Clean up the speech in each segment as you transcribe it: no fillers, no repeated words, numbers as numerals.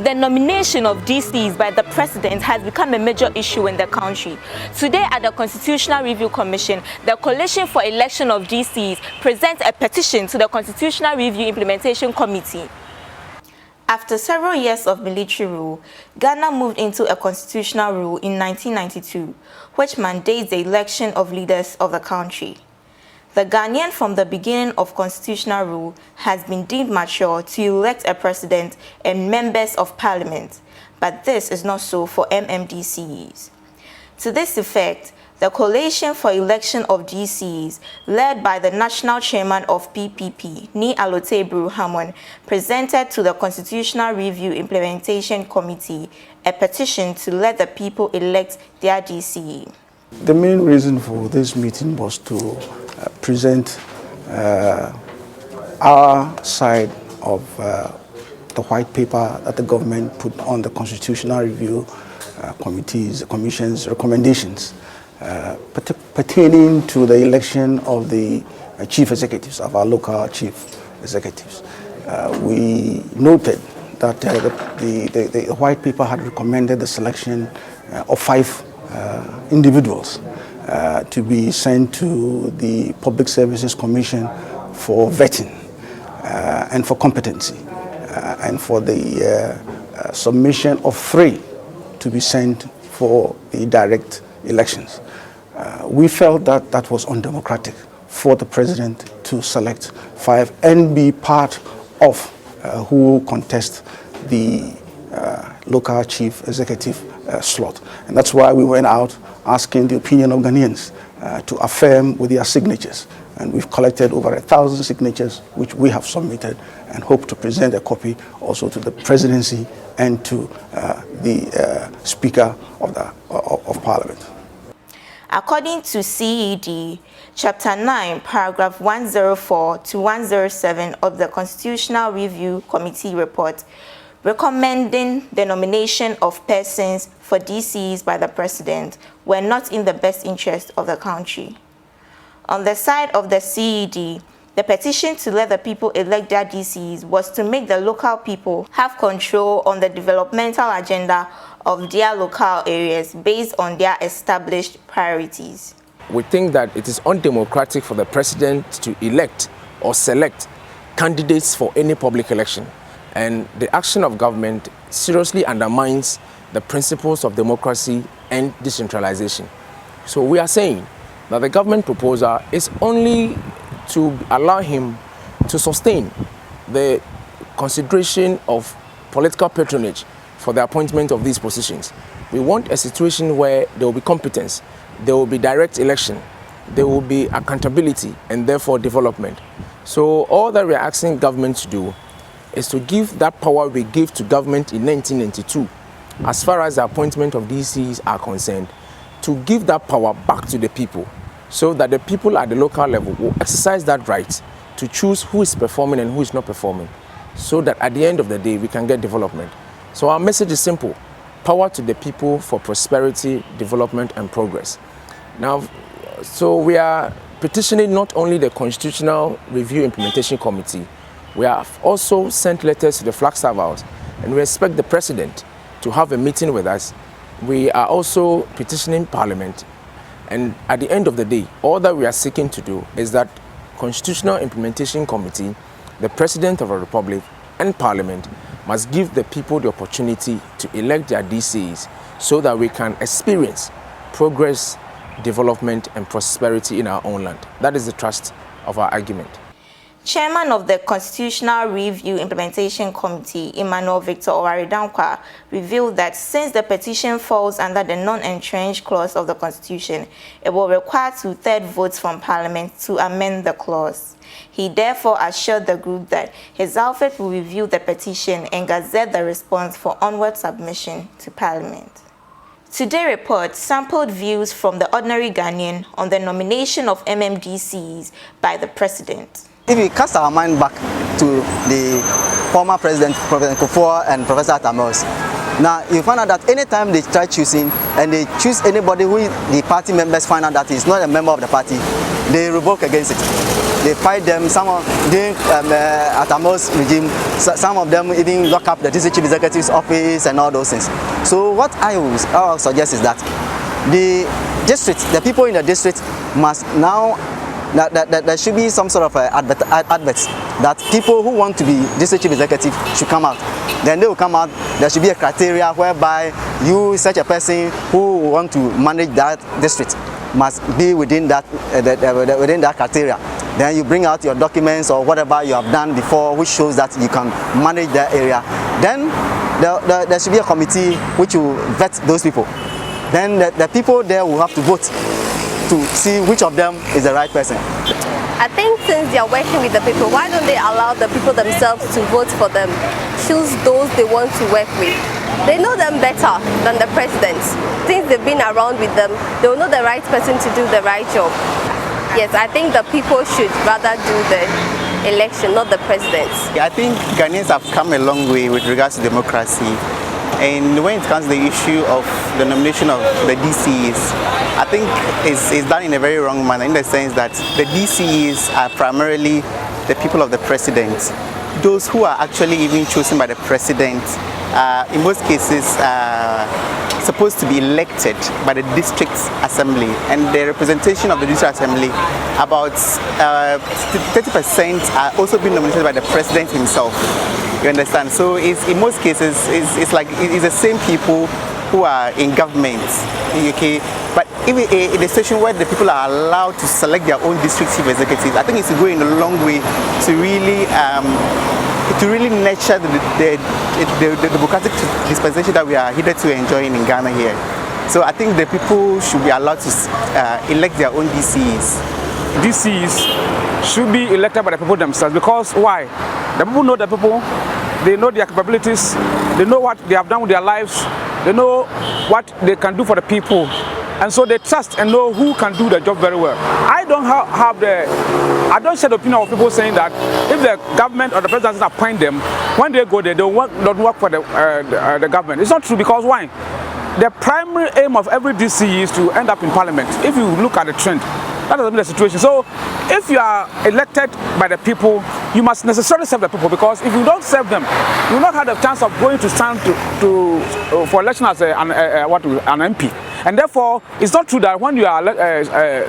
The nomination of DCEs by the president has become a major issue in the country. Today at the Constitutional Review Commission, the Coalition for Election of DCEs presents a petition to the Constitutional Review Implementation Committee. After several years of military rule, Ghana moved into a constitutional rule in 1992, which mandates the election of leaders of the country. The Ghanaian from the beginning of constitutional rule has been deemed mature to elect a president and members of parliament, but this is not so for MMDCEs. To this effect, the Coalition for Election of DCEs, led by the National Chairman of PPP, Ni Alotebru Hamon, presented to the Constitutional Review Implementation Committee a petition to let the people elect their DCE. The main reason for this meeting was to present our side of the white paper that the government put on the Constitutional Review Commission's recommendations pertaining to the election of the chief executives, of our local chief executives. We noted that the white paper had recommended the selection of 5 individuals to be sent to the Public Services Commission for vetting and for competency, and for the submission of 3 to be sent for the direct elections. We felt that that was undemocratic for the president to select 5 and be part of who contest the local chief executive slot. And that's why we went out asking the opinion of Ghanaians to affirm with their signatures. And we've collected over 1,000 signatures, which we have submitted, and hope to present a copy also to the presidency and to the Speaker of Parliament. According to C.E.D, Chapter 9, Paragraph 104 to 107 of the Constitutional Review Committee report, recommending the nomination of persons for DCEs by the president were not in the best interest of the country. On the side of the C.E.D, the petition to let the people elect their DCEs was to make the local people have control on the developmental agenda of their local areas based on their established priorities. We think that it is undemocratic for the president to elect or select candidates for any public election, and the action of government seriously undermines the principles of democracy and decentralization. So we are saying that the government proposal is only to allow him to sustain the consideration of political patronage for the appointment of these positions. We want a situation where there will be competence, there will be direct election, there will be accountability, and therefore development. So all that we are asking government to do is to give that power we gave to government in 1992, as far as the appointment of DCEs are concerned, to give that power back to the people, so that the people at the local level will exercise that right to choose who is performing and who is not performing, so that at the end of the day we can get development. So our message is simple: power to the people for prosperity, development and progress. Now, so we are petitioning not only the Constitutional Review Implementation Committee, we have also sent letters to the Flagstaff House, and we expect the president to have a meeting with us. We are also petitioning Parliament, and at the end of the day, all that we are seeking to do is that Constitutional Implementation Committee, the President of the Republic and Parliament must give the people the opportunity to elect their DCEs so that we can experience progress, development and prosperity in our own land. That is the thrust of our argument. Chairman of the Constitutional Review Implementation Committee, Emmanuel Victor Owaridankwa, revealed that since the petition falls under the non-entrenched clause of the Constitution, it will require 2/3 votes from Parliament to amend the clause. He therefore assured the group that his outfit will review the petition and gazette the response for onward submission to Parliament. Today report sampled views from the ordinary Ghanaian on the nomination of MMDCEs by the president. If we cast our mind back to the former president, President Kufuor and Professor Atamos, now you find out that anytime they try choosing and they choose anybody who the party members find out that is not a member of the party, they revoke against it. they fight them. Some of during at Amos regime, some of them even lock up the DC chief executive's office and all those things. So what I will suggest is that the people in the district must now, that there should be some sort of adverts that people who want to be district chief executive should come out. Then they will come out. There should be a criteria whereby you, such a person who want to manage that district, must be within that criteria. Then you bring out your documents or whatever you have done before, which shows that you can manage that area. Then there should be a committee which will vet those people. Then the people there will have to vote to see which of them is the right person. I think since they are working with the people, why don't they allow the people themselves to vote for them, choose those they want to work with? They know them better than the presidents. Since they've been around with them, they will know the right person to do the right job. Yes, I think the people should rather do the election, not the presidents. I think Ghanaians have come a long way with regards to democracy. And when it comes to the issue of the nomination of the DCEs, I think it's done in a very wrong manner, in the sense that the DCEs are primarily the people of the president. Those who are actually even chosen by the president, in most cases, supposed to be elected by the district assembly, and the representation of the district assembly, about 30% are also being nominated by the president himself. You understand? So in most cases, it's the same people who are in government in UK. But in a situation where the people are allowed to select their own district chief executives, I think it's going a long way to really nurture the democratic dispensation that we are hitherto enjoying in Ghana here. So I think the people should be allowed to elect their own DCEs. DCEs should be elected by the people themselves, because why? The people know the people, they know their capabilities, they know what they have done with their lives, they know what they can do for the people, and so they trust and know who can do the job very well. I don't share the opinion of people saying that if the government or the president appoint them, when they go there, they don't work for the government. It's not true, because why? The primary aim of every DCE is to end up in parliament. If you look at the trend, that has been the situation. So if you are elected by the people, you must necessarily serve the people, because if you don't serve them, you will not have the chance of going to stand for election as an MP. And therefore, it's not true that when you are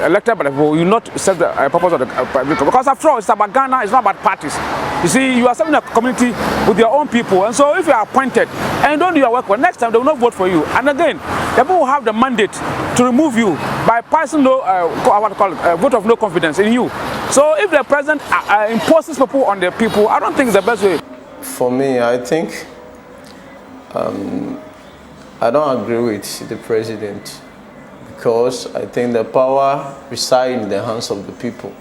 elected by the people, you will not serve the purpose of the people. Because after all, it's about Ghana, it's not about parties. You see, you are serving a community with your own people. And so if you are appointed and you don't do your work well, next time they will not vote for you. And again, the people will have the mandate to remove you by passing vote of no confidence in you. So if the president imposes people on the people, I don't think it's the best way. For me, I think I don't agree with the president, because I think the power resides in the hands of the people.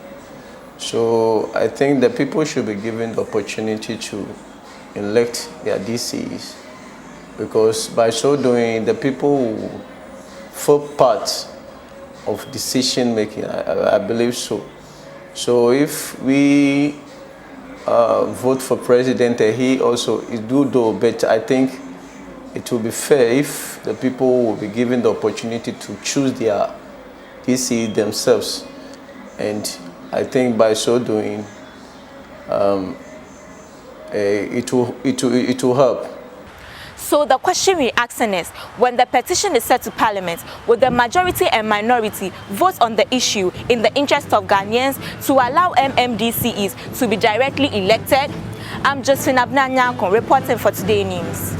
So I think the people should be given the opportunity to elect their DCEs, because by so doing, the people will form part of decision making. I believe so. So if we vote for president and he also do better, I think it will be fair if the people will be given the opportunity to choose their DCE themselves. And I think by so doing, it will help. So the question we're asking is, when the petition is sent to Parliament, will the majority and minority vote on the issue in the interest of Ghanaians to allow MMDCEs to be directly elected? I'm Josephine Abnanyako reporting for Today News.